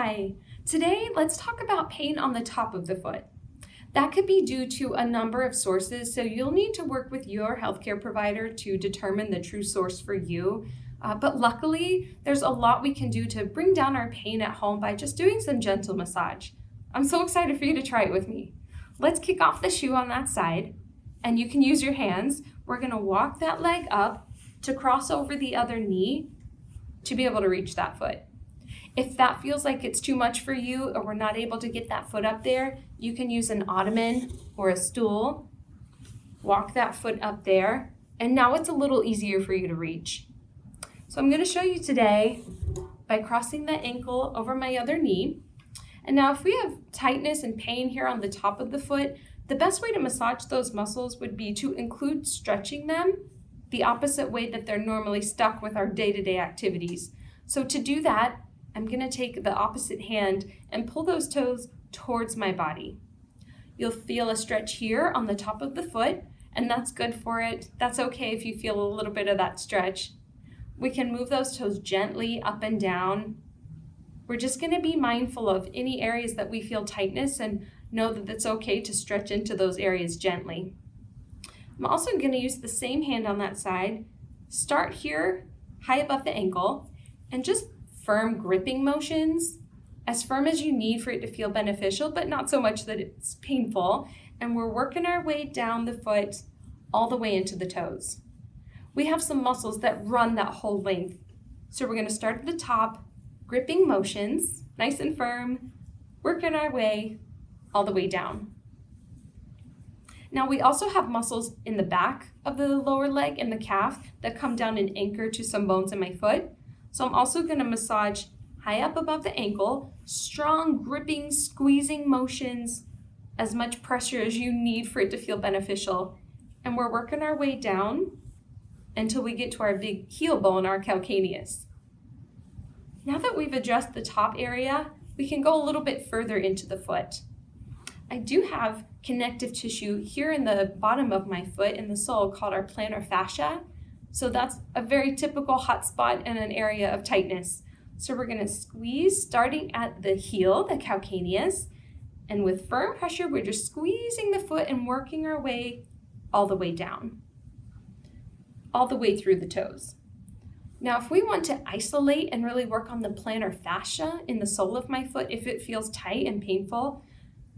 Hi! Today, let's talk about pain on the top of the foot. That could be due to a number of sources, so you'll need to work with your healthcare provider to determine the true source for you. But luckily, there's a lot we can do to bring down our pain at home by just doing some gentle massage. I'm so excited for you to try it with me. Let's kick off the shoe on that side, and you can use your hands. We're gonna walk that leg up to cross over the other knee to be able to reach that foot. If that feels like it's too much for you or we're not able to get that foot up there, you can use an ottoman or a stool, walk that foot up there, and now it's a little easier for you to reach. So I'm gonna show you today by crossing that ankle over my other knee. And now if we have tightness and pain here on the top of the foot, the best way to massage those muscles would be to include stretching them the opposite way that they're normally stuck with our day-to-day activities. So to do that, I'm gonna take the opposite hand and pull those toes towards my body. You'll feel a stretch here on the top of the foot, and that's good for it. That's okay if you feel a little bit of that stretch. We can move those toes gently up and down. We're just gonna be mindful of any areas that we feel tightness and know that it's okay to stretch into those areas gently. I'm also gonna use the same hand on that side. Start here, high above the ankle, and just firm gripping motions, as firm as you need for it to feel beneficial, but not so much that it's painful. And we're working our way down the foot all the way into the toes. We have some muscles that run that whole length. So we're gonna start at the top, gripping motions, nice and firm, working our way all the way down. Now we also have muscles in the back of the lower leg and the calf that come down and anchor to some bones in my foot. So I'm also gonna massage high up above the ankle, strong gripping, squeezing motions, as much pressure as you need for it to feel beneficial. And we're working our way down until we get to our big heel bone, our calcaneus. Now that we've addressed the top area, we can go a little bit further into the foot. I do have connective tissue here in the bottom of my foot in the sole called our plantar fascia. So that's a very typical hot spot and an area of tightness. So we're gonna squeeze starting at the heel, the calcaneus, and with firm pressure, we're just squeezing the foot and working our way all the way down, all the way through the toes. Now, if we want to isolate and really work on the plantar fascia in the sole of my foot, if it feels tight and painful,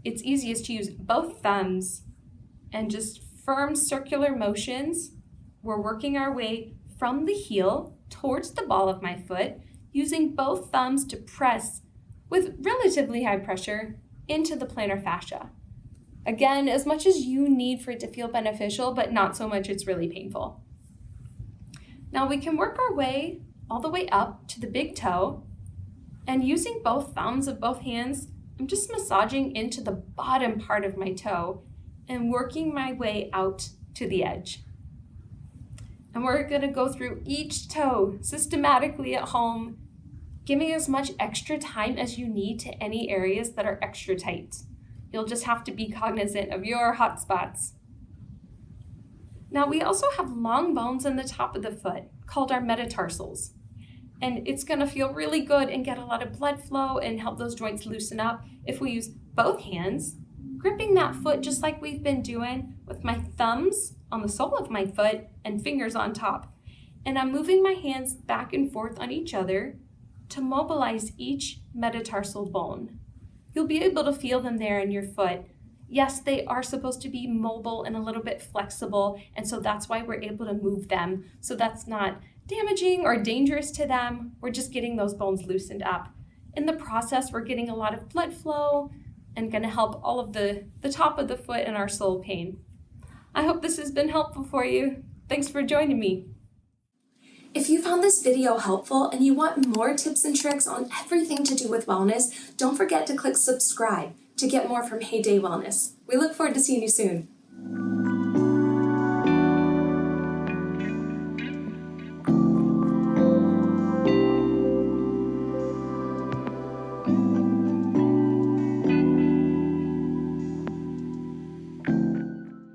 it's easiest to use both thumbs and just firm circular motions. We're working our way from the heel towards the ball of my foot, using both thumbs to press with relatively high pressure into the plantar fascia. Again, as much as you need for it to feel beneficial, but not so much it's really painful. Now we can work our way all the way up to the big toe, and using both thumbs of both hands, I'm just massaging into the bottom part of my toe and working my way out to the edge. And we're gonna go through each toe systematically at home, giving as much extra time as you need to any areas that are extra tight. You'll just have to be cognizant of your hot spots. Now we also have long bones in the top of the foot called our metatarsals. And it's gonna feel really good and get a lot of blood flow and help those joints loosen up if we use both hands, gripping that foot just like we've been doing with my thumbs on the sole of my foot and fingers on top. And I'm moving my hands back and forth on each other to mobilize each metatarsal bone. You'll be able to feel them there in your foot. Yes, they are supposed to be mobile and a little bit flexible, and so that's why we're able to move them. So that's not damaging or dangerous to them. We're just getting those bones loosened up. In the process, we're getting a lot of blood flow and gonna help all of the top of the foot and our sole pain. I hope this has been helpful for you. Thanks for joining me. If you found this video helpful and you want more tips and tricks on everything to do with wellness, don't forget to click subscribe to get more from Heyday Wellness. We look forward to seeing you soon.